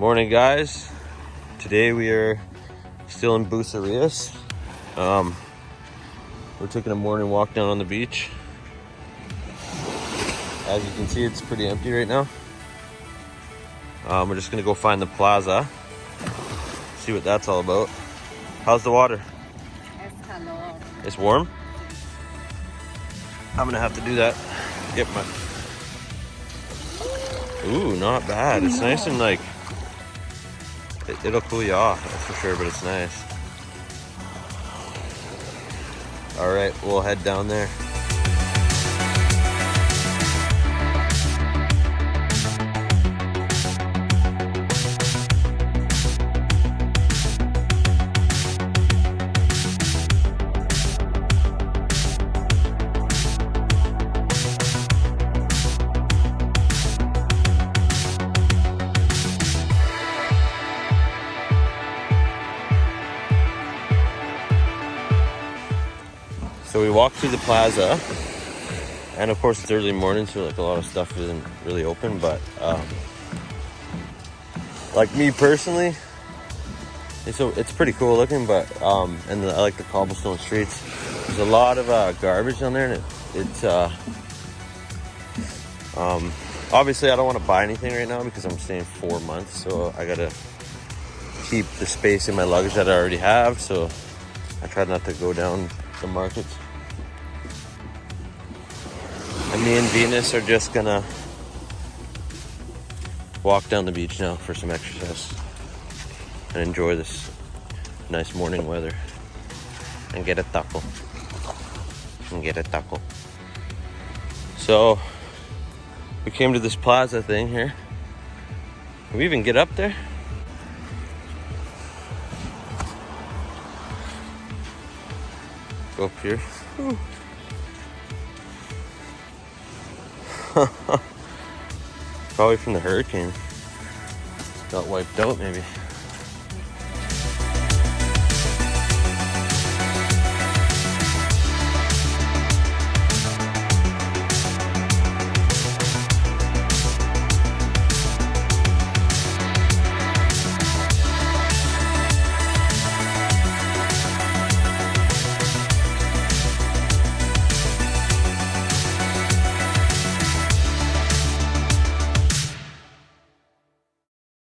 Morning, guys. Today we are still in Bucerias. We're taking a morning walk down on the beach. As you can see, it's pretty empty right now. We're just gonna go find the plaza, see what that's all about. How's the water? It's warm? I'm gonna have to do that. Get my... Ooh, not bad. It's nice and like... It'll cool you off, that's for sure, but it's nice. All right, we'll head down there. So we walked through the plaza, and of course it's early morning, so like a lot of stuff isn't really open, but like me personally, it's pretty cool looking, but and I like the cobblestone streets. There's a lot of garbage down there, and it's obviously I don't want to buy anything right now because I'm staying 4 months, so I gotta keep the space in my luggage that I already have, so I try not to go down the markets. And me and Venus are just gonna walk down the beach now for some exercise and enjoy this nice morning weather and get a taco. So we came to this plaza thing here. Can we even get up there? Go up here. Probably from the hurricane. Got wiped out maybe.